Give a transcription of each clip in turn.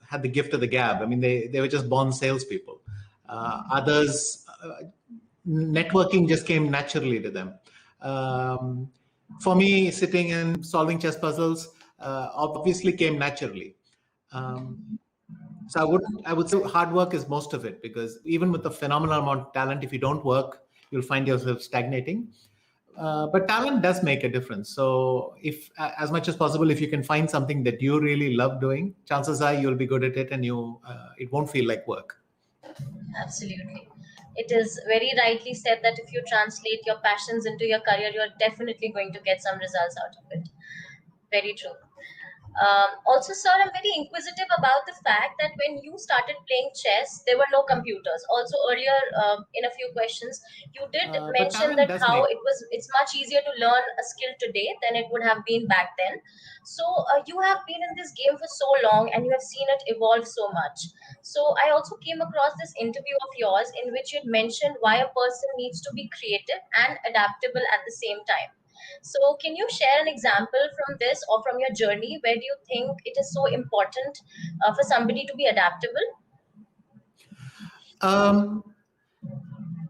had the gift of the gab. I mean, they were just born salespeople. Others, networking just came naturally to them. For me, sitting and solving chess puzzles obviously came naturally. So I would say hard work is most of it, because even with the phenomenal amount of talent, if you don't work, you'll find yourself stagnating. But talent does make a difference. So if, as much as possible, if you can find something that you really love doing, chances are you'll be good at it, and it won't feel like work. Absolutely. It is very rightly said that if you translate your passions into your career, you're definitely going to get some results out of it. Very true. Also, sir, I'm very inquisitive about the fact that when you started playing chess, there were no computers. Also, earlier in a few questions, you did mention that how it's much easier to learn a skill today than it would have been back then. So you have been in this game for so long, and you have seen it evolve so much. So I also came across this interview of yours in which you had mentioned why a person needs to be creative and adaptable at the same time. So can you share an example from this or from your journey? Where do you think it is so important for somebody to be adaptable?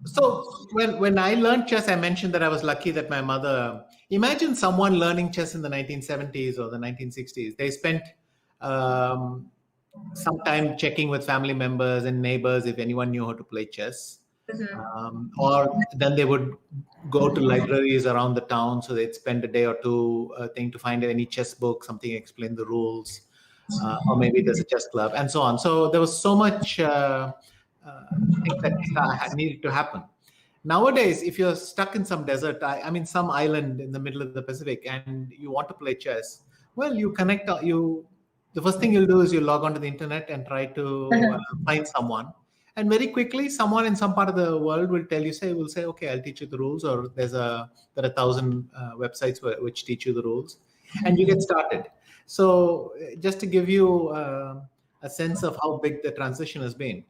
So when I learned chess, I mentioned that I was lucky that my mother, imagine someone learning chess in the 1970s or the 1960s. They spent some time checking with family members and neighbors if anyone knew how to play chess. Or then they would go to libraries around the town, so they'd spend a day or two to find any chess book, something explain the rules, or maybe there's a chess club, and so on. So there was so much things that needed to happen. Nowadays, if you're stuck in some desert, I mean some island in the middle of the Pacific, and you want to play chess, well, you connect. The first thing you'll do is you log onto the internet and try to find someone. And very quickly, someone in some part of the world will say, okay, I'll teach you the rules, or there are 1,000 websites which teach you the rules, and you get started. So just to give you a sense of how big the transition has been,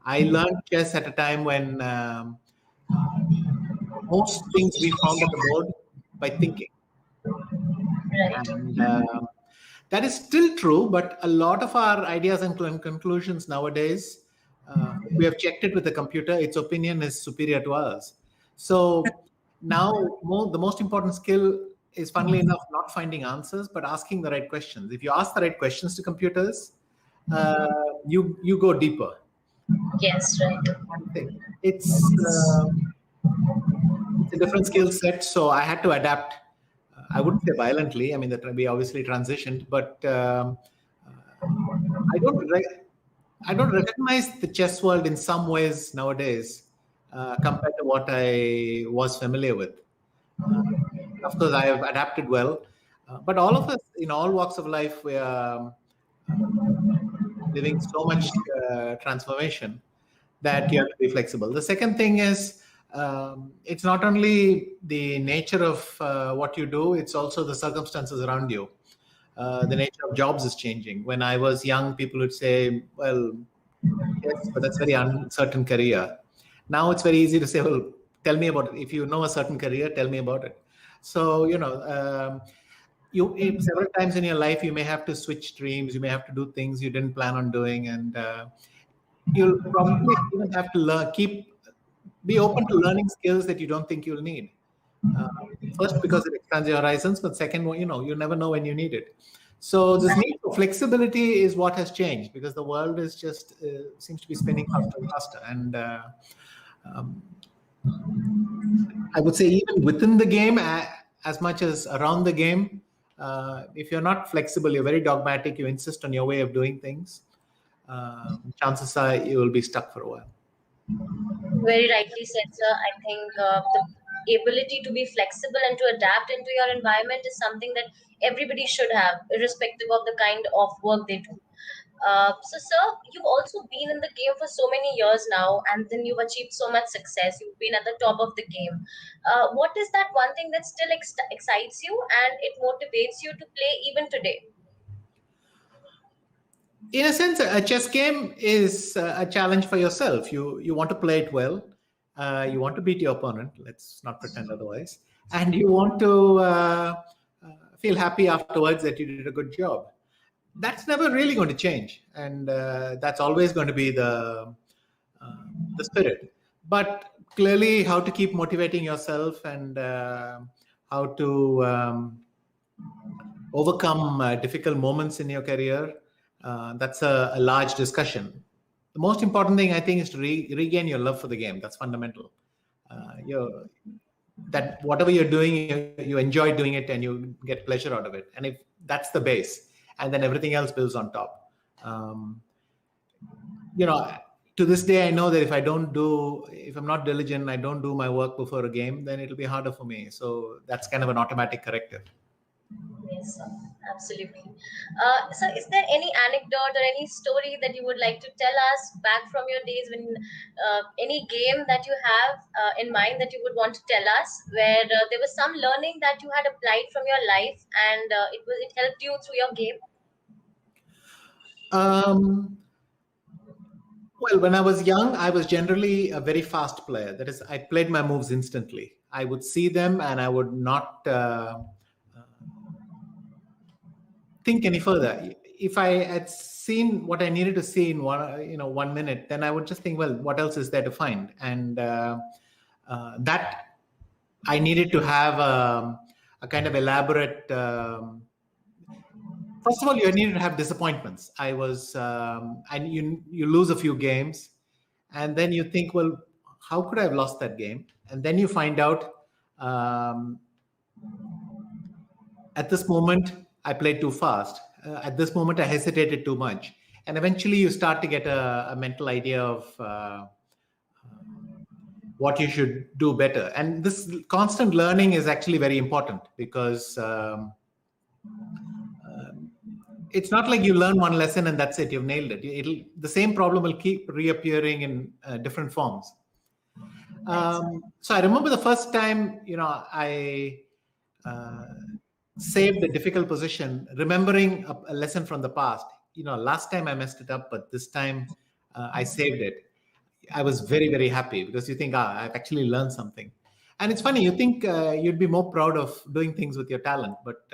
I learned chess at a time when most things we found on the board by thinking. Right. And that is still true, but a lot of our ideas and conclusions nowadays, we have checked it with the computer, its opinion is superior to ours. So now the most important skill is, funnily enough, not finding answers, but asking the right questions. If you ask the right questions to computers, you go deeper. Yes, right. It's a different skill set, so I had to adapt. I wouldn't say violently. I mean, that we obviously transitioned, but I don't recognize the chess world in some ways nowadays compared to what I was familiar with. Of course, I have adapted well, but all of us in all walks of life, we are living so much transformation that you have to be flexible. The second thing is, it's not only the nature of what you do, it's also the circumstances around you. The nature of jobs is changing. When I was young, people would say, well, yes, but that's very uncertain career. Now it's very easy to say, well, tell me about it. If you know a certain career, tell me about it. So, several times in your life, you may have to switch streams. You may have to do things you didn't plan on doing. And you'll probably even have to be open to learning skills that you don't think you'll need. First, because it expands your horizons, but second, you never know when you need it. So this need for flexibility is what has changed, because the world is just seems to be spinning faster and faster. And I would say even within the game, as much as around the game, if you're not flexible, you're very dogmatic, you insist on your way of doing things, chances are you will be stuck for a while. Very rightly said, sir. I think the ability to be flexible and to adapt into your environment is something that everybody should have, irrespective of the kind of work they do. So, sir, you've also been in the game for so many years now, and then you've achieved so much success. You've been at the top of the game. What is that one thing that still excites you and it motivates you to play even today? In a sense, a chess game is a challenge for yourself. You want to play it well. You want to beat your opponent. Let's not pretend otherwise. And you want to feel happy afterwards that you did a good job. that's never really going to change, and that's always going to be the spirit. But clearly, how to keep motivating yourself and how to overcome difficult moments in your career, that's a large discussion. The most important thing, I think, is to regain your love for the game. That's fundamental. That whatever you're doing, you enjoy doing it and you get pleasure out of it. And if that's the base, and then everything else builds on top. To this day, I know that if I'm not diligent, I don't do my work before a game, then it'll be harder for me. So that's kind of an automatic corrective. Yes, sir. Absolutely. So, is there any anecdote or any story that you would like to tell us back from your days when any game that you have in mind that you would want to tell us, where there was some learning that you had applied from your life and it helped you through your game? Well, when I was young, I was generally a very fast player. That is, I played my moves instantly. I would see them and I would not think any further. If I had seen what I needed to see in 1 minute, then I would just think, well, what else is there to find? And that I needed to have a kind of elaborate. First of all, you needed to have disappointments. And you lose a few games, and then you think, well, how could I have lost that game? And then you find out at this moment, I played too fast. At this moment, I hesitated too much. And eventually you start to get a mental idea of what you should do better. And this constant learning is actually very important, because it's not like you learn one lesson and that's it, you've nailed it. The same problem will keep reappearing in different forms. So I remember the first time, I saved a difficult position, remembering a lesson from the past. Last time I messed it up, but this time I saved it. I was very, very happy, because you think, I've actually learned something. And it's funny, you think you'd be more proud of doing things with your talent, but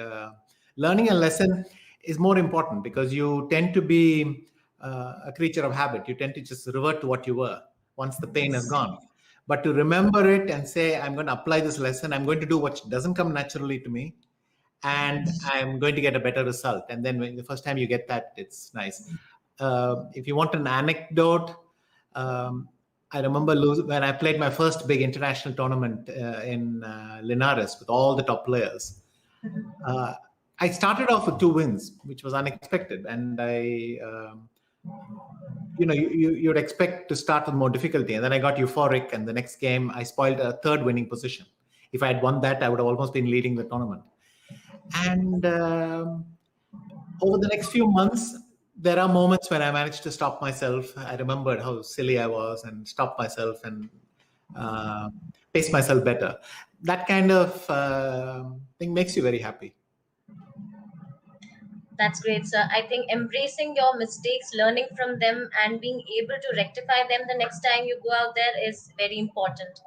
learning a lesson is more important, because you tend to be a creature of habit. You tend to just revert to what you were once the pain has gone. But to remember it and say, I'm going to apply this lesson, I'm going to do what doesn't come naturally to me, and I'm going to get a better result. And then when the first time you get that, it's nice. If you want an anecdote, I remember when I played my first big international tournament in Linares with all the top players. I started off with 2 wins, which was unexpected. And you'd expect to start with more difficulty. And then I got euphoric. And the next game, I spoiled a 3rd winning position. If I had won that, I would have almost been leading the tournament. And over the next few months, there are moments when I managed to stop myself. I remembered how silly I was and stopped myself and pace myself better. That kind of thing makes you very happy. That's great, sir. I think embracing your mistakes, learning from them, and being able to rectify them the next time you go out there is very important.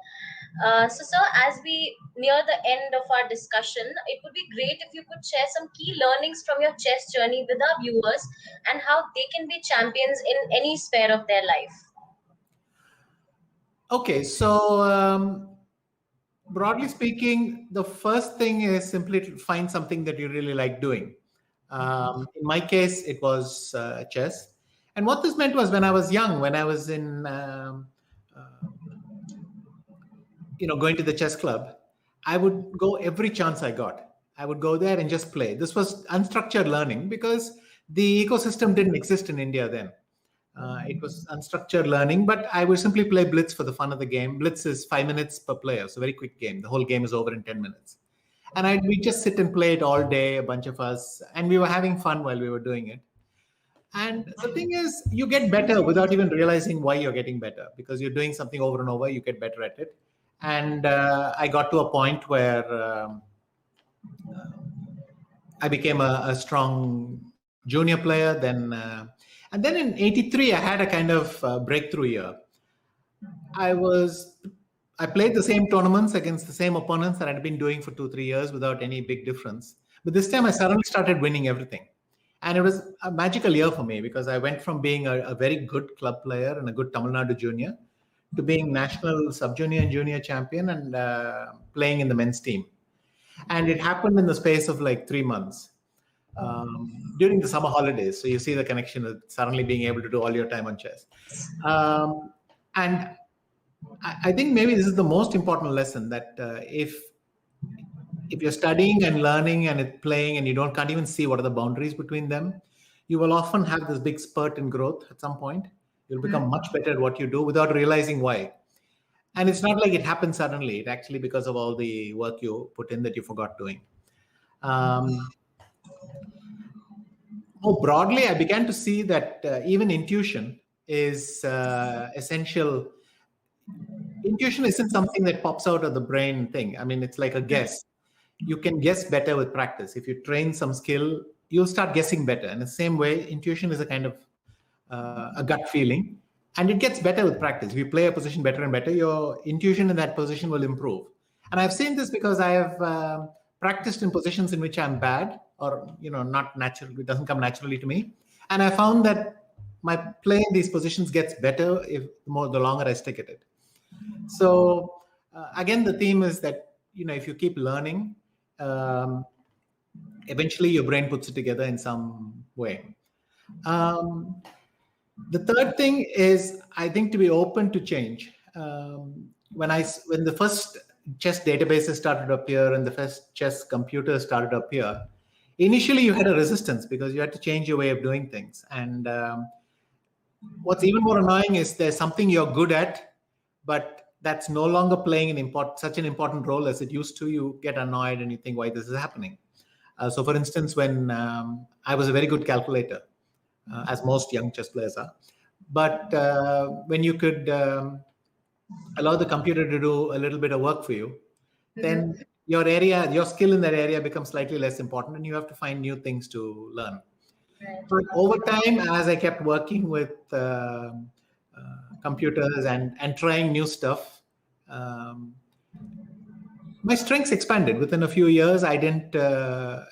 So, sir, as we near the end of our discussion, it would be great if you could share some key learnings from your chess journey with our viewers and how they can be champions in any sphere of their life. Okay, so broadly speaking, the first thing is simply to find something that you really like doing. In my case, it was chess. And what this meant was, when I was young, when I was in going to the chess club, I would go every chance I got. I would go there and just play. This was unstructured learning, because the ecosystem didn't exist in India then. It was unstructured learning, but I would simply play Blitz for the fun of the game. Blitz is 5 minutes per player, so very quick game. The whole game is over in 10 minutes. And we just sit and play it all day, a bunch of us, and we were having fun while we were doing it. And the thing is, you get better without even realizing why you're getting better, because you're doing something over and over, you get better at it. And I got to a point where I became a strong junior player. And then in '83, I had a kind of breakthrough year. I played the same tournaments against the same opponents that I'd been doing for 2-3 years without any big difference. But this time I suddenly started winning everything. And it was a magical year for me because I went from being a very good club player and a good Tamil Nadu junior to being national sub-junior and junior champion and playing in the men's team. And it happened in the space of like 3 months during the summer holidays. So you see the connection with suddenly being able to do all your time on chess. And I think maybe this is the most important lesson that if you're studying and learning and playing and you can't even see what are the boundaries between them, you will often have this big spurt in growth at some point. You'll become much better at what you do without realizing why. And it's not like it happens suddenly. It actually because of all the work you put in that you forgot doing. More broadly, I began to see that even intuition is essential. Intuition isn't something that pops out of the brain thing. I mean, it's like a guess. You can guess better with practice. If you train some skill, you'll start guessing better. In the same way, intuition is a kind of a gut feeling, and it gets better with practice. If you play a position better and better, your intuition in that position will improve. And I've seen this because I have practiced in positions in which I'm bad or not natural. It doesn't come naturally to me, and I found that my play in these positions gets better the longer I stick at it. So again, the theme is that if you keep learning, eventually your brain puts it together in some way. The third thing is, I think, to be open to change. When the first chess databases started to appear and the first chess computers started to appear, initially you had a resistance because you had to change your way of doing things. And what's even more annoying is there's something you're good at, but that's no longer playing such an important role as it used to. You get annoyed and you think, why this is happening? So for instance, when I was a very good calculator, as most young chess players are, but when you could allow the computer to do a little bit of work for you, then your skill in that area becomes slightly less important and you have to find new things to learn. But over time, as I kept working with computers and trying new stuff, my strengths expanded. Within a few years, I didn't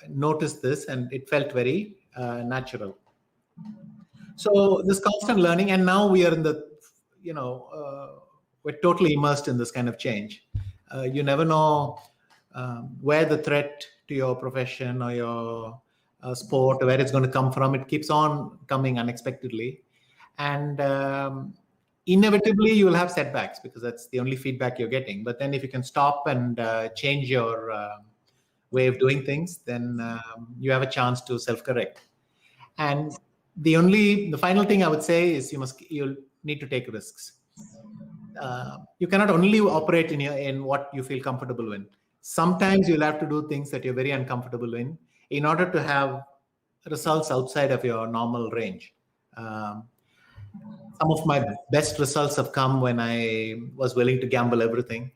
notice this, and it felt very natural. So this constant learning, and now we are in the, we're totally immersed in this kind of change. You never know where the threat to your profession or your sport, where it's going to come from. It keeps on coming unexpectedly. And inevitably you will have setbacks because that's the only feedback you're getting. But then if you can stop and change your way of doing things, then you have a chance to self-correct. And the final thing I would say is you'll need to take risks. You cannot only operate in what you feel comfortable in. Sometimes you'll have to do things that you're very uncomfortable in order to have results outside of your normal range. Some of my best results have come when I was willing to gamble everything.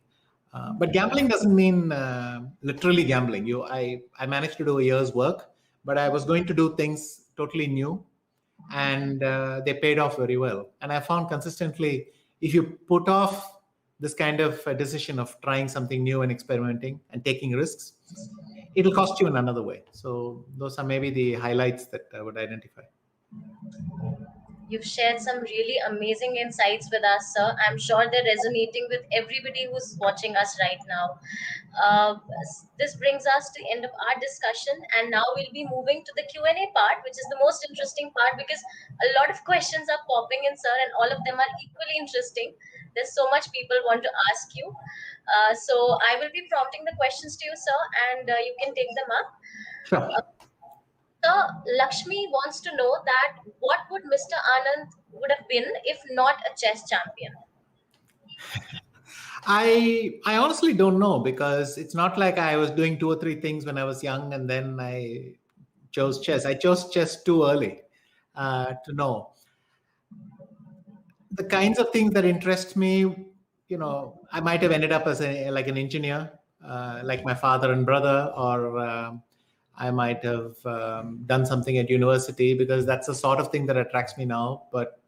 But gambling doesn't mean literally gambling. I managed to do a year's work, but I was going to do things totally new, and they paid off very well. And I found consistently, if you put off this kind of decision of trying something new and experimenting and taking risks, it'll cost you in another way. So those are maybe the highlights that I would identify. You've shared some really amazing insights with us, sir. I'm sure they're resonating with everybody who's watching us right now. This brings us to the end of our discussion, and now we'll be moving to the Q&A part, which is the most interesting part because a lot of questions are popping in, sir, and all of them are equally interesting. There's so much people want to ask you. So I will be prompting the questions to you, sir, and you can take them up. Sure. So Lakshmi wants to know that what would Mr. Anand would have been if not a chess champion? I honestly don't know, because it's not like I was doing 2 or 3 things when I was young and then I chose chess. I chose chess too early to know. The kinds of things that interest me, I might have ended up as like an engineer, like my father and brother, or I might have done something at university, because that's the sort of thing that attracts me now. But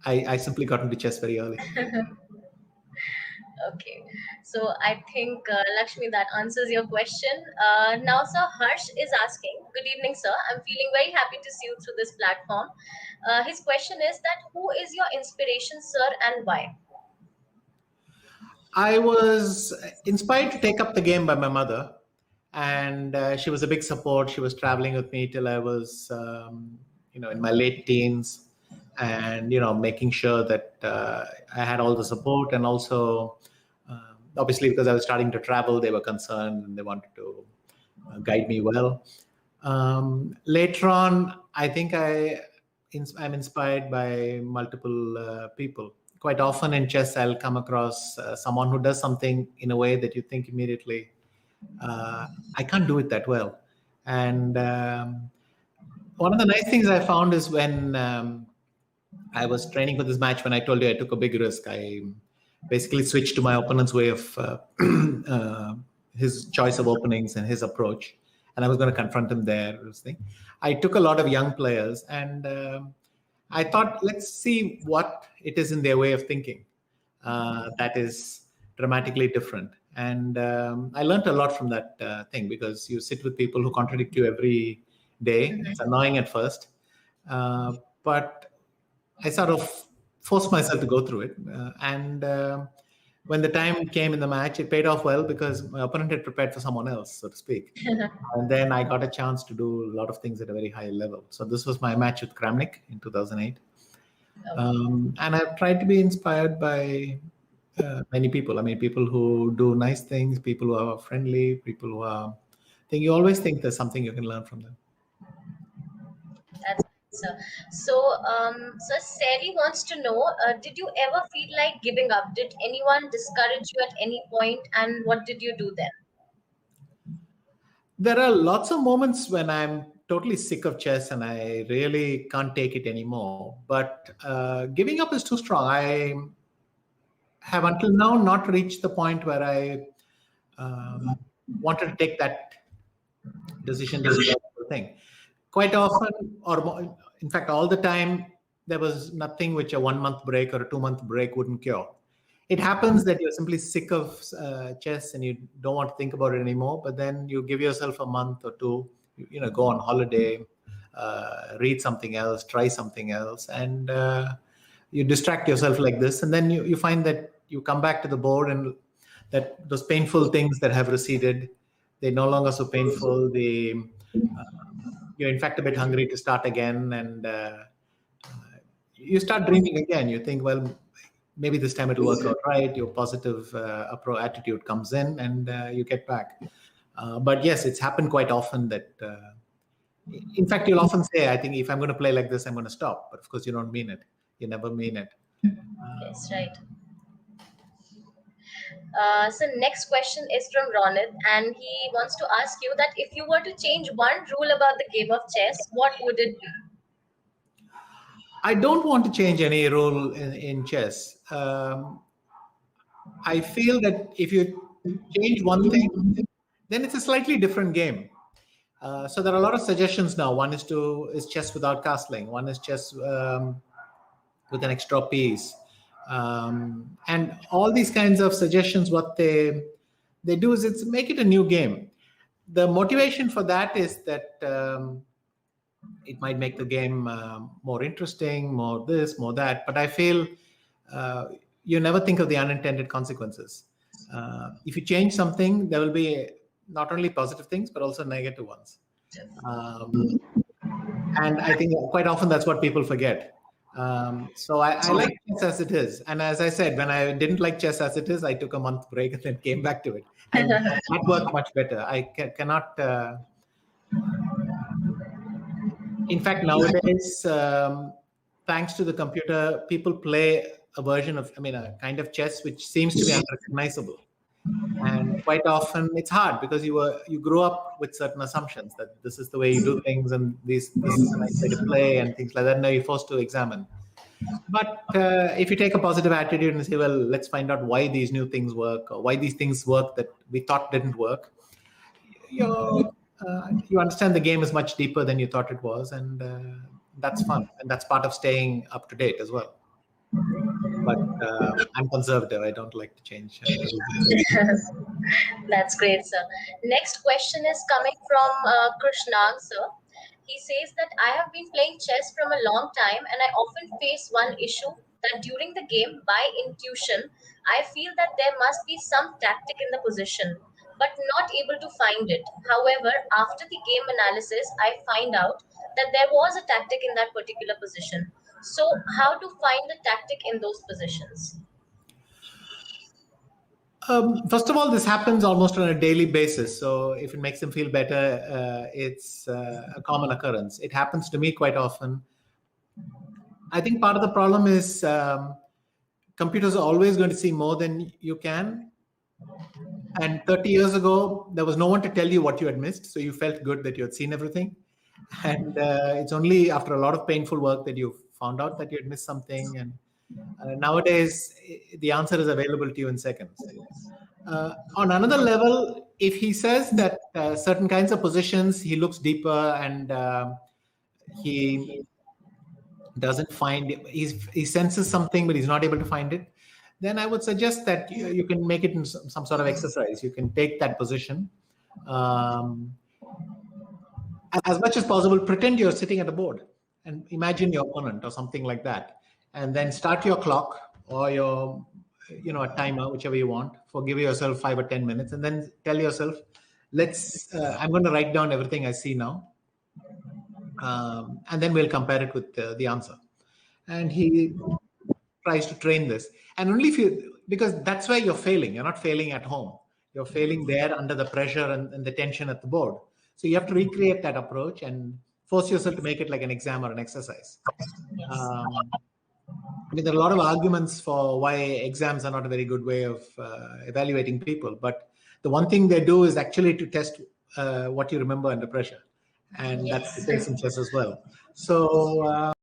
I simply got into chess very early. Okay, so I think Lakshmi, that answers your question. Now, sir, Harsh is asking, "Good evening, sir. I'm feeling very happy to see you through this platform." His question is that, "Who is your inspiration, sir, and why?" I was inspired to take up the game by my mother, and she was a big support. She was traveling with me till I was, in my late teens, and making sure that I had all the support, and also, obviously, because I was starting to travel, they were concerned and they wanted to guide me well. Later on, I think I'm inspired by multiple people. Quite often in chess, I'll come across someone who does something in a way that you think immediately, I can't do it that well. And one of the nice things I found is when I was training for this match, when I told you I took a big risk, I basically switched to my opponent's way of his choice of openings and his approach. And I was going to confront him there. I took a lot of young players, and I thought, let's see what it is in their way of thinking that is dramatically different. And I learned a lot from that thing, because you sit with people who contradict you every day. It's annoying at first, but I sort of forced myself to go through it. And when the time came in the match, it paid off well, because my opponent had prepared for someone else, so to speak. And then I got a chance to do a lot of things at a very high level. So this was my match with Kramnik in 2008. And I've tried to be inspired by many people. I mean, people who do nice things, people who are friendly, people who are... you always think there's something you can learn from them. That's so Sari wants to know, did you ever feel like giving up? Did anyone discourage you at any point, and what did you do then? There are lots of moments when I'm totally sick of chess and I really can't take it anymore. But giving up is too strong. I have until now not reached the point where I wanted to take that decision to do the thing. Quite often, or in fact, all the time, there was nothing which a 1 month break or a 2 month break wouldn't cure. It happens that you're simply sick of chess and you don't want to think about it anymore. But then you give yourself a month or two, go on holiday, read something else, try something else, and you distract yourself like this. And then you find that you come back to the board, and that those painful things that have receded, they're no longer so painful. You're in fact a bit hungry to start again, and you start dreaming again. You think, well, maybe this time it'll work out right. Your positive attitude comes in, and you get back. But yes, it's happened quite often that, in fact, you'll often say, I think if I'm going to play like this, I'm going to stop. But of course, you don't mean it. You never mean it. Yes, right. So next question is from Ronit, and he wants to ask you that if you were to change one rule about the game of chess, what would it be? I don't want to change any rule in chess. I feel that if you change one thing, then it's a slightly different game. So there are a lot of suggestions now. One is chess without castling. One is chess with an extra piece. And all these kinds of suggestions, what they do is it's make it a new game. The motivation for that is that it might make the game more interesting, more this, more that. But I feel you never think of the unintended consequences. If you change something, there will be not only positive things, but also negative ones. And I think quite often that's what people forget. So I like chess as it is. And as I said, when I didn't like chess as it is, I took a month break and then came back to it. And that worked much better. I cannot... in fact, nowadays, thanks to the computer, people play a version of, a kind of chess which seems to be unrecognizable. And quite often it's hard because you grow up with certain assumptions that this is the way you do things, and this is the nice way to play and things like that. Now you're forced to examine. But if you take a positive attitude and say, well, let's find out why these new things work, or why these things work that we thought didn't work, you understand the game is much deeper than you thought it was, and that's fun, and that's part of staying up to date as well. but I'm conservative. I don't like to change. That's great, sir. Next question is coming from Krishnag, sir. He says that I have been playing chess from a long time and I often face one issue that during the game, by intuition, I feel that there must be some tactic in the position, but not able to find it. However, after the game analysis, I find out that there was a tactic in that particular position. So, how to find the tactic in those positions? First of all, this happens almost on a daily basis. So if it makes them feel better, it's a common occurrence. It happens to me quite often. I think part of the problem is computers are always going to see more than you can. And 30 years ago, there was no one to tell you what you had missed. So you felt good that you had seen everything. And it's only after a lot of painful work that you found out that you had missed something. And nowadays, the answer is available to you in seconds. On another level, if he says that certain kinds of positions, he looks deeper and he doesn't find it, he senses something, but he's not able to find it, then I would suggest that you can make it in some sort of exercise. You can take that position. As much as possible, pretend you're sitting at a board and imagine your opponent or something like that. And then start your clock or your, a timer, whichever you want, for give yourself 5 or 10 minutes, and then tell yourself, I'm going to write down everything I see now. And then we'll compare it with the answer. And he tries to train this. And only if because that's where you're failing. You're not failing at home. You're failing there under the pressure and the tension at the board. So you have to recreate that approach and force yourself to make it like an exam or an exercise. Yes. There are a lot of arguments for why exams are not a very good way of evaluating people. But the one thing they do is actually to test what you remember under pressure. And that's the case in chess as well. So,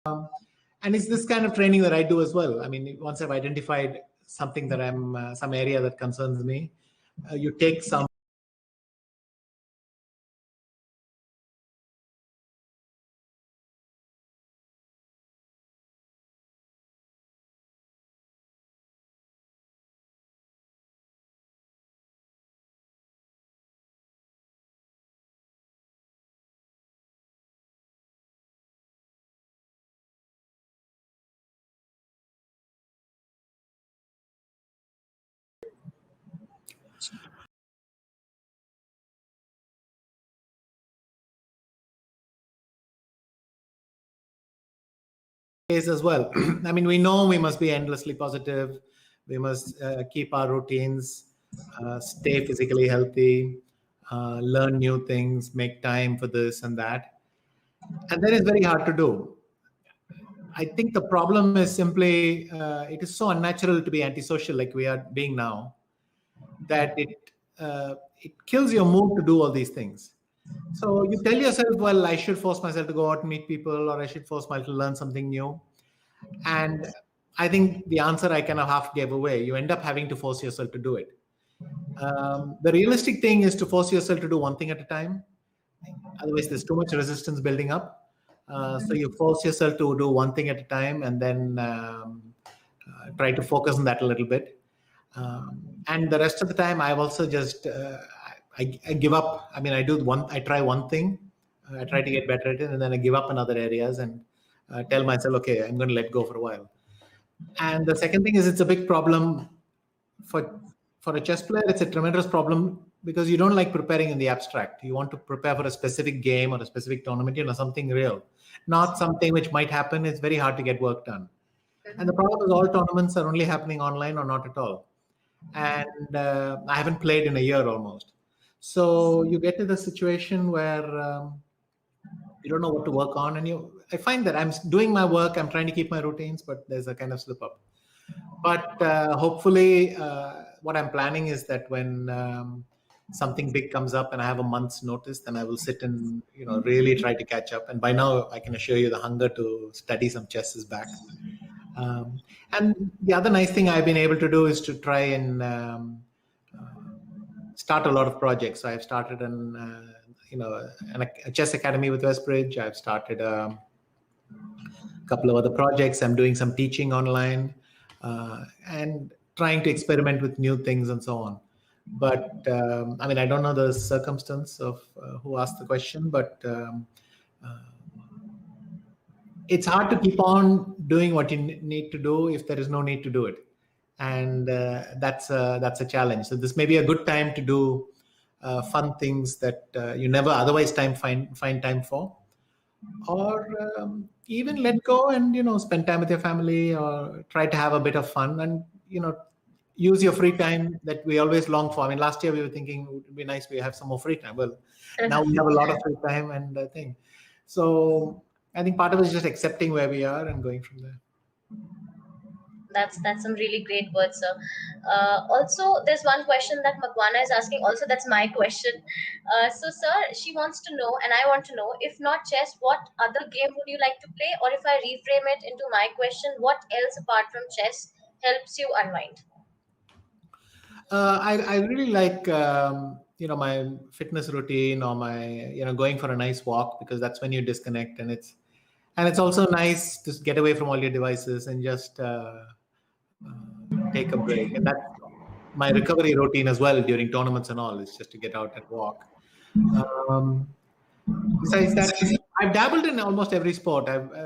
and it's this kind of training that I do as well. Once I've identified something that some area that concerns me, you take some as well. We know we must be endlessly positive. We must keep our routines, stay physically healthy, learn new things, make time for this and that. And that is very hard to do. I think the problem is simply it is so unnatural to be antisocial like we are being now, that it kills your mood to do all these things. So you tell yourself, well, I should force myself to go out and meet people, or I should force myself to learn something new. And I think the answer I kind of half gave away. You end up having to force yourself to do it. The realistic thing is to force yourself to do one thing at a time. Otherwise, there's too much resistance building up. So you force yourself to do one thing at a time, and then try to focus on that a little bit. And the rest of the time, I've also just I give up. I try one thing, I try to get better at it, and then I give up in other areas and tell myself, okay, I'm going to let go for a while. And the second thing is, it's a big problem for a chess player. It's a tremendous problem because you don't like preparing in the abstract. You want to prepare for a specific game or a specific tournament, something real, not something which might happen. It's very hard to get work done. And the problem is all tournaments are only happening online or not at all. And I haven't played in a year almost. So you get to the situation where you don't know what to work on. And I find that I'm doing my work, I'm trying to keep my routines, but there's a kind of slip up. But hopefully what I'm planning is that when something big comes up and I have a month's notice, then I will sit and really try to catch up. And by now, I can assure you the hunger to study some chess is back. And the other nice thing I've been able to do is to try and start a lot of projects. So I've started a chess academy with Westbridge. I've started a a couple of other projects. I'm doing some teaching online and trying to experiment with new things and so on. But I mean, I don't know the circumstance of who asked the question, but it's hard to keep on doing what you need to do if there is no need to do it, and that's a challenge. So this may be a good time to do fun things that you never otherwise find time for, or even let go and spend time with your family, or try to have a bit of fun, and use your free time that we always long for. I mean, last year we were thinking it would be nice we have some more free time. Well, now we have a lot of free time, and I think so. I think part of it is just accepting where we are and going from there. That's some really great words, sir. Also, there's one question that Magwana is asking. Also, that's my question. So, sir, she wants to know, and I want to know, if not chess, what other game would you like to play? Or if I reframe it into my question, what else apart from chess helps you unwind? I really like my fitness routine, or my going for a nice walk, because that's when you disconnect, and it's also nice to get away from all your devices and just take a break. And that's my recovery routine as well during tournaments and all, is just to get out and walk. Besides that, I've dabbled in almost every sport.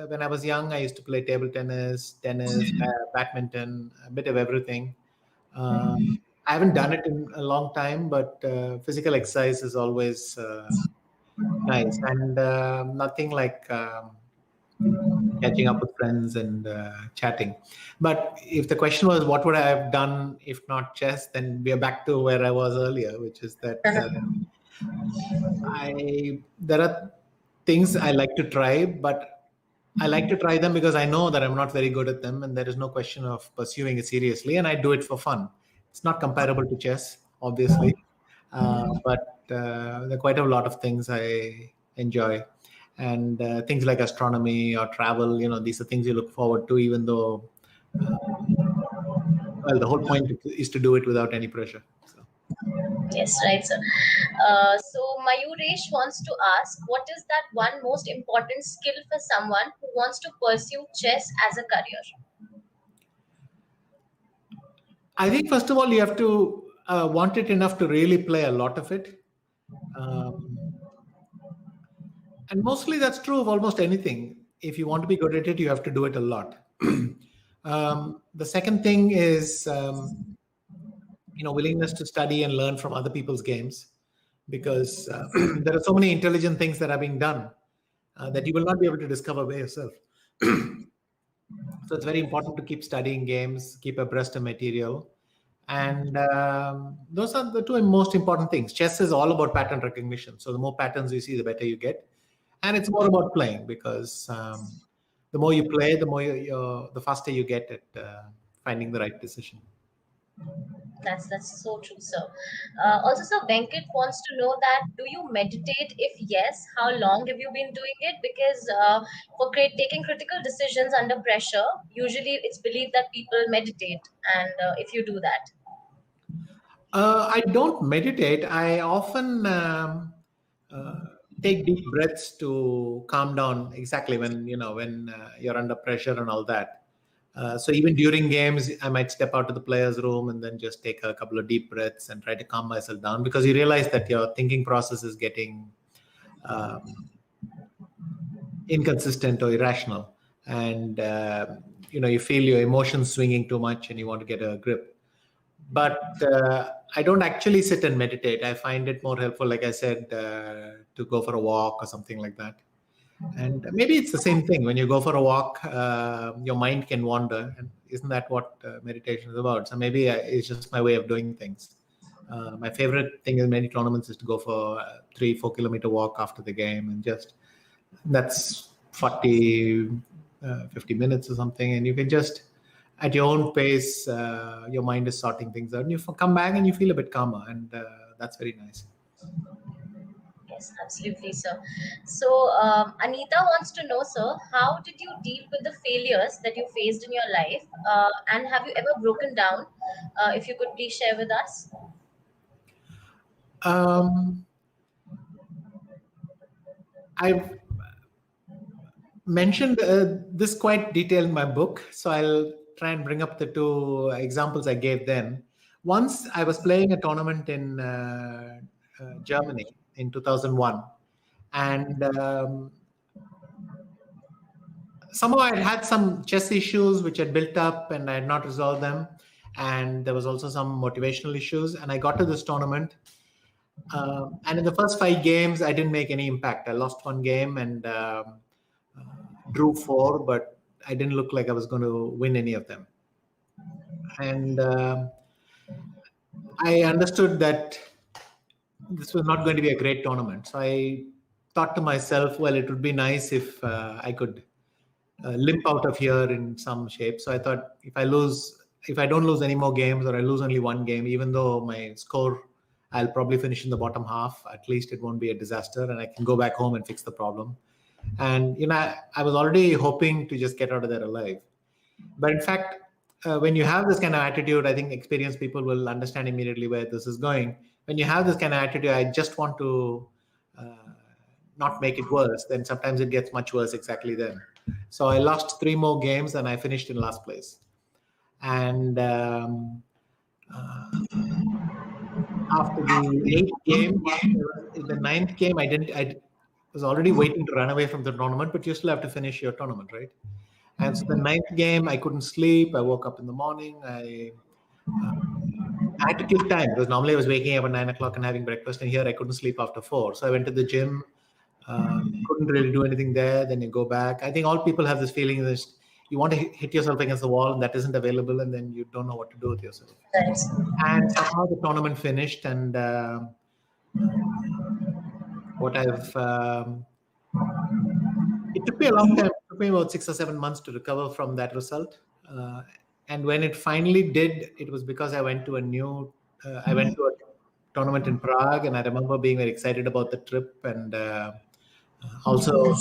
When I was young, I used to play table tennis, badminton, a bit of everything. I haven't done it in a long time, but physical exercise is always nice, and nothing like catching up with friends and chatting. But if the question was what would I have done if not chess, then we are back to where I was earlier, which is that there are things I like to try, but I like to try them because I know that I'm not very good at them, and there is no question of pursuing it seriously, and I do it for fun. It's not comparable to chess, obviously, but there are quite a lot of things I enjoy, and things like astronomy or travel. These are things you look forward to, even though, well, the whole point is to do it without any pressure. So. Yes, right, sir. So Mayuresh wants to ask, what is that one most important skill for someone who wants to pursue chess as a career? I think first of all, you have to want it enough to really play a lot of it. And mostly that's true of almost anything. If you want to be good at it, you have to do it a lot. The second thing is, willingness to study and learn from other people's games, because there are so many intelligent things that are being done that you will not be able to discover by yourself. So it's very important to keep studying games, keep abreast of material. And those are the two most important things. Chess is all about pattern recognition. So the more patterns you see, the better you get. And it's more about playing, because the more you play, the more the faster you get at finding the right decision. That's so true, sir. Also, sir, Venkat wants to know that, do you meditate? If yes, how long have you been doing it? Because for taking critical decisions under pressure, usually it's believed that people meditate, and if you do that. I don't meditate. I often take deep breaths to calm down. Exactly when you're under pressure and all that. So even during games, I might step out to the players' room and then just take a couple of deep breaths and try to calm myself down, because you realize that your thinking process is getting inconsistent or irrational, and you feel your emotions swinging too much and you want to get a grip. But I don't actually sit and meditate. I find it more helpful, like I said, to go for a walk or something like that. And maybe it's the same thing. When you go for a walk, your mind can wander, and isn't that what meditation is about? So maybe it's just my way of doing things. My favorite thing in many tournaments is to go for a 3-4 kilometer walk after the game, and that's 40 50 minutes or something, and you can just, at your own pace, your mind is sorting things out, and you come back and you feel a bit calmer, and that's very nice. Yes, absolutely, sir. So Anita wants to know, sir, how did you deal with the failures that you faced in your life, and have you ever broken down? If you could please share with us. I've mentioned this quite detailed in my book, so I'll try and bring up the two examples I gave then. Once I was playing a tournament in Germany in 2001, and somehow I had some chess issues which had built up and I had not resolved them. And there was also some motivational issues. And I got to this tournament. And in the first 5 games, I didn't make any impact. I lost one game and drew 4, but I didn't look like I was going to win any of them. And I understood that this was not going to be a great tournament. So I thought to myself, well, it would be nice if I could limp out of here in some shape. So I thought if I don't lose any more games, or I lose only one game, even though my score, I'll probably finish in the bottom half, at least it won't be a disaster and I can go back home and fix the problem. And, I was already hoping to just get out of there alive. But in fact, when you have this kind of attitude, I think experienced people will understand immediately where this is going. When you have this kind of attitude, I just want to not make it worse, then sometimes it gets much worse exactly then. So I lost 3 more games and I finished in last place. And after the 8th game, the 9th game, I was already waiting to run away from the tournament, but you still have to finish your tournament, right? And so the 9th game, I couldn't sleep. I woke up in the morning. I had to kill time because normally I was waking up at 9 o'clock and having breakfast, and here I couldn't sleep after 4. So I went to the gym. Couldn't really do anything there. Then you go back. I think all people have this feeling that you want to hit yourself against the wall and that isn't available, and then you don't know what to do with yourself. Nice. And somehow the tournament finished, and it took me a long time. It took me about 6 or 7 months to recover from that result. And when it finally did, it was because I went to a tournament in Prague, and I remember being very excited about the trip, and also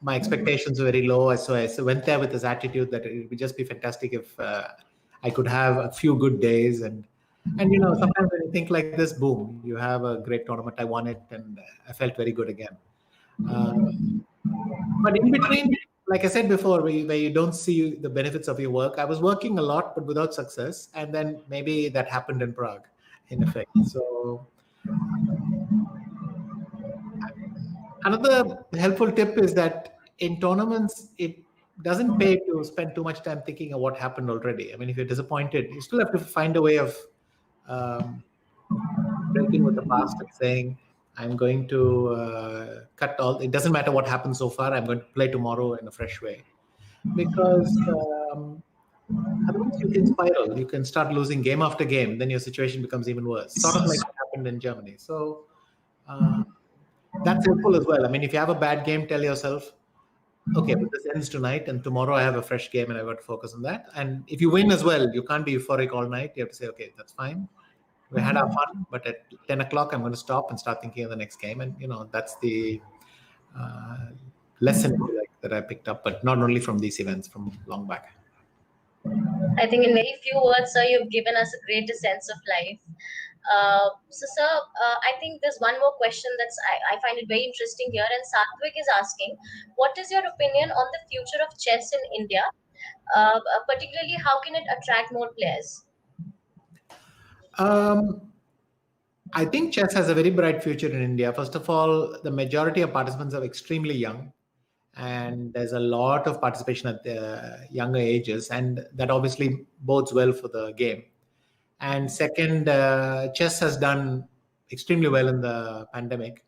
my expectations were very low. So I went there with this attitude that it would just be fantastic if I could have a few good days. And sometimes when you think like this, boom, you have a great tournament. I won it, and I felt very good again. But in between, like I said before, where you don't see the benefits of your work, I was working a lot, but without success. And then maybe that happened in Prague, in effect. So another helpful tip is that in tournaments, it doesn't pay to spend too much time thinking of what happened already. I mean, if you're disappointed, you still have to find a way of breaking with the past and saying, I'm going to cut all. It doesn't matter what happened so far. I'm going to play tomorrow in a fresh way, because otherwise you can spiral. You can start losing game after game. Then your situation becomes even worse. Sort of like what happened in Germany. So that's helpful as well. I mean, if you have a bad game, tell yourself, okay, but this ends tonight, and tomorrow I have a fresh game, and I've got to focus on that. And if you win as well, you can't be euphoric all night. You have to say, okay, that's fine. We had our fun, but at 10 o'clock, I'm going to stop and start thinking of the next game. And, that's the lesson that I picked up, but not only from these events, from long back. I think in very few words, sir, you've given us a great sense of life. So, sir, I think there's one more question I find it very interesting here. And Satvik is asking, what is your opinion on the future of chess in India? Particularly, how can it attract more players? I think chess has a very bright future in India. First of all, the majority of participants are extremely young, and there's a lot of participation at the younger ages, and that obviously bodes well for the game. And second, chess has done extremely well in the pandemic.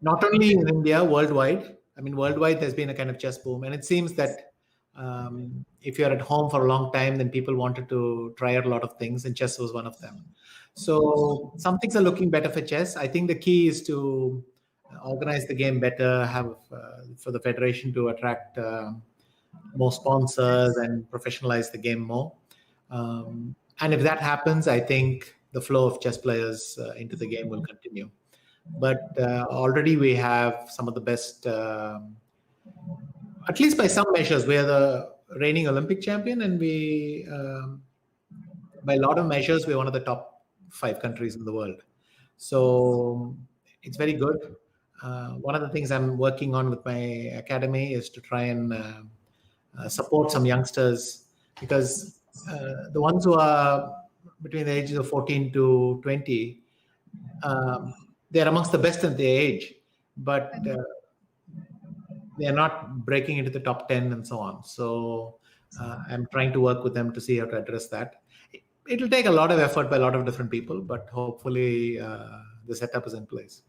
Not only in India, worldwide. I mean, worldwide, there's been a kind of chess boom. And it seems that if you're at home for a long time, then people wanted to try out a lot of things, and chess was one of them. So some things are looking better for chess. I think the key is to organize the game better, have for the federation to attract more sponsors and professionalize the game more. And if that happens, I think the flow of chess players into the game will continue. But already we have some of the best, at least by some measures, we are the reigning Olympic champion, and we, by a lot of measures, we're one of the top 5 countries in the world. So it's very good. one of the things I'm working on with my academy is to try and support some youngsters, because the ones who are between the ages of 14 to 20, they're amongst the best in their age, but they're not breaking into the top 10 and so on. So I'm trying to work with them to see how to address that. It'll take a lot of effort by a lot of different people, but hopefully the setup is in place.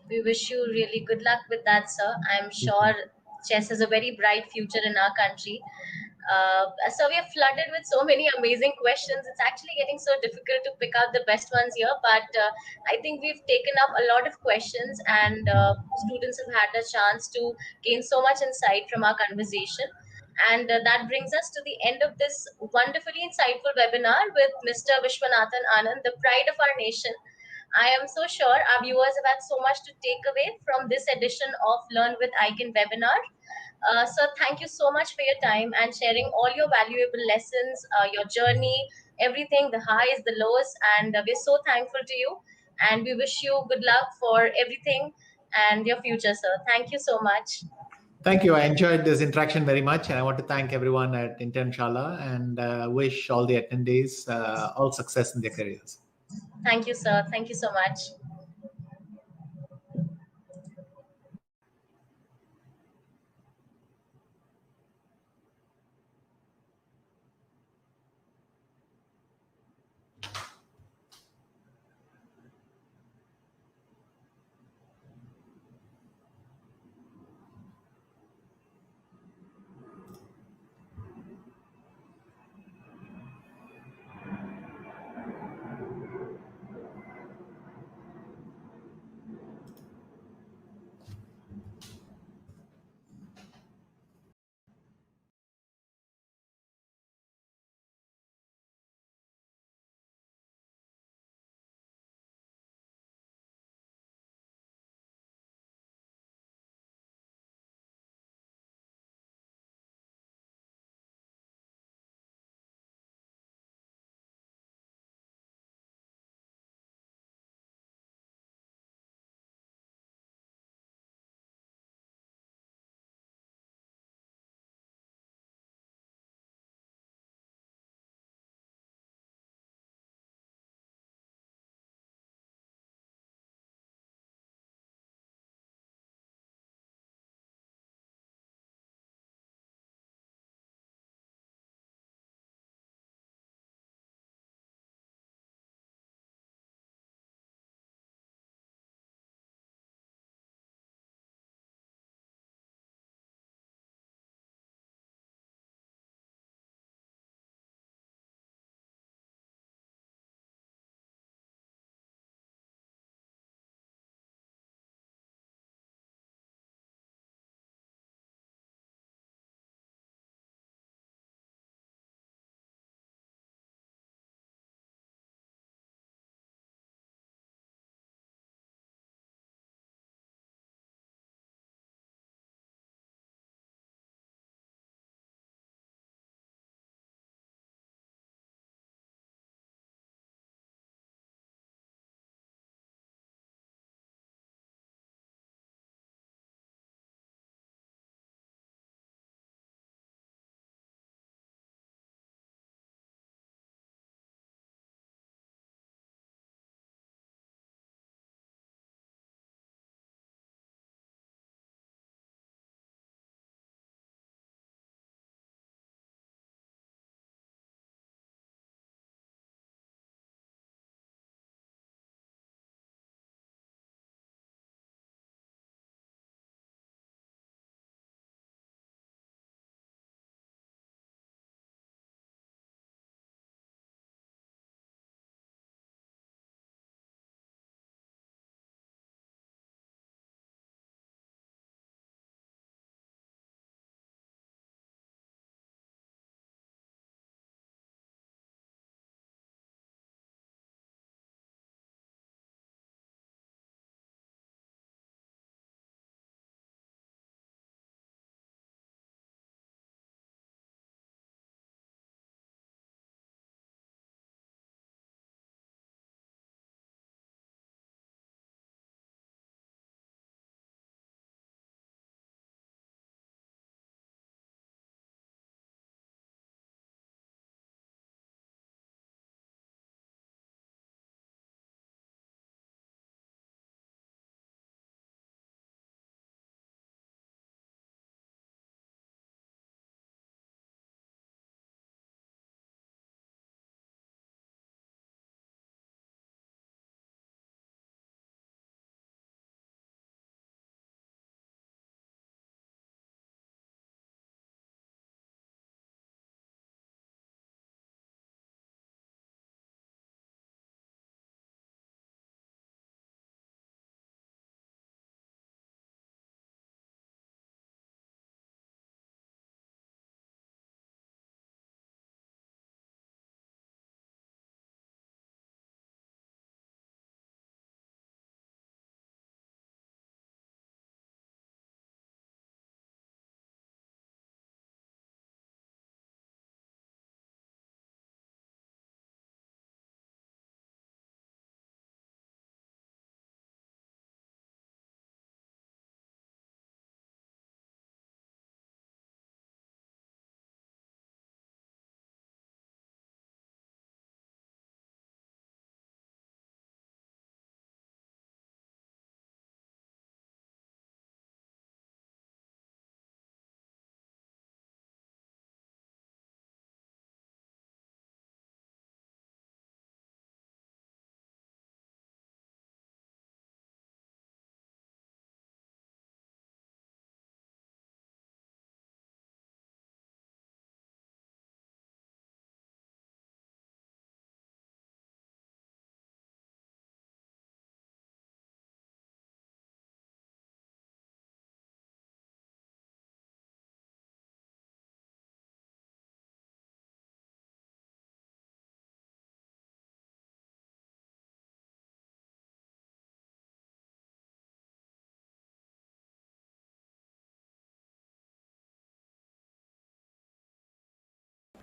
We wish you really good luck with that, sir. I'm sure chess has a very bright future in our country. So we are flooded with so many amazing questions. It's actually getting so difficult to pick out the best ones here, but I think we've taken up a lot of questions, and students have had a chance to gain so much insight from our conversation. And that brings us to the end of this wonderfully insightful webinar with Mr. Viswanathan Anand, the pride of our nation. I am so sure our viewers have had so much to take away from this edition of Learn with Icon webinar. So thank you so much for your time and sharing all your valuable lessons, your journey, everything, the highs, the lows, and we're so thankful to you. And we wish you good luck for everything and your future, sir. Thank you so much. Thank you. I enjoyed this interaction very much, and I want to thank everyone at INTERNSHALA and wish all the attendees all success in their careers. Thank you, sir. Thank you so much.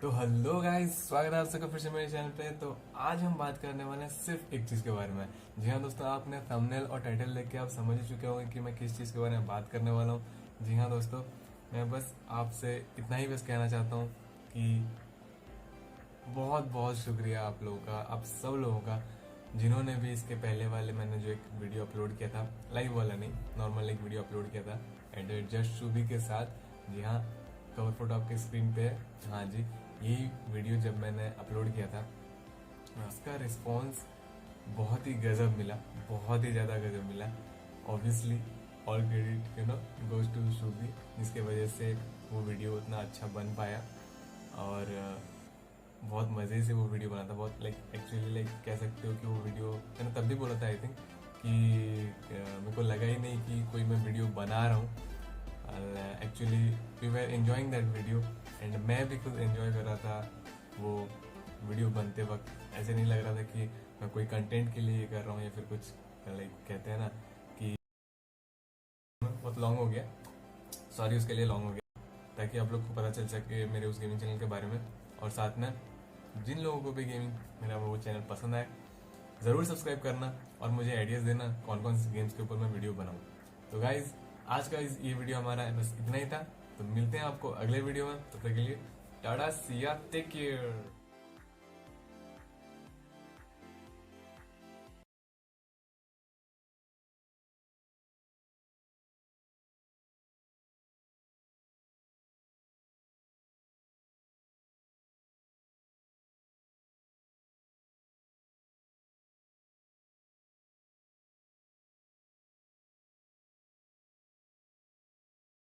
तो hello guys, स्वागत है आप सबका फिर से मेरे channel पे। तो आज हम बात करने वाले हैं सिर्फ एक चीज के बारे में। जी हाँ दोस्तों, आपने थंबनेल और टाइटल देख के आप समझ ही चुके होंगे कि मैं किस चीज के बारे में बात करने वाला हूँ। जी हाँ दोस्तों, मैं बस आपसे इतना ही बस कहना चाहता हूँ कि बहुत बहुत शुक्रिया आप लोगों का, आप सब लोगों का, जिन्होंने भी इसके पहले वाले मैंने जो एक वीडियो अपलोड किया था, लाइव वाला नहीं, नॉर्मल एक वीडियो अपलोड किया था जस्ट शूबी के साथ। जी हाँ, कवर फोटो आपके स्क्रीन पे है। हाँ जी, यही वीडियो जब मैंने अपलोड किया था, उसका रिस्पॉन्स बहुत ही गजब मिला, बहुत ही ज़्यादा गजब मिला। Obviously all credit goes to Shubi, जिसके वजह से वो वीडियो उतना अच्छा बन पाया। और बहुत मज़े से वो वीडियो बना था, बहुत एक्चुअली कह सकते हो कि वो वीडियो मैंने तब भी बोला था आई थिंक कि मेरे को लगा ही नहीं कि कोई मैं वीडियो बना रहा हूँ। Actually we were enjoying that video and मैं भी खुद एंजॉय कर रहा था वो वीडियो बनते वक्त। ऐसे नहीं लग रहा था कि मैं कोई कंटेंट के लिए कर रहा हूँ या फिर कुछ कहते हैं ना कि बहुत लॉन्ग हो गया, सॉरी उसके लिए लॉन्ग हो गया, ताकि आप लोग को पता चल सके मेरे उस गेमिंग चैनल के बारे में। और साथ में जिन लोगों को भी गेमिंग मेरा वो चैनल पसंद आए, ज़रूर सब्सक्राइब करना और मुझे आइडियाज़ देना कौन कौन से गेम्स के ऊपर मैं वीडियो बनाऊँ। तो गाइज, आज का ये वीडियो हमारा बस इतना ही था। तो मिलते हैं आपको अगले वीडियो में, तब तक के लिए टाटा, सी या, टेक केयर।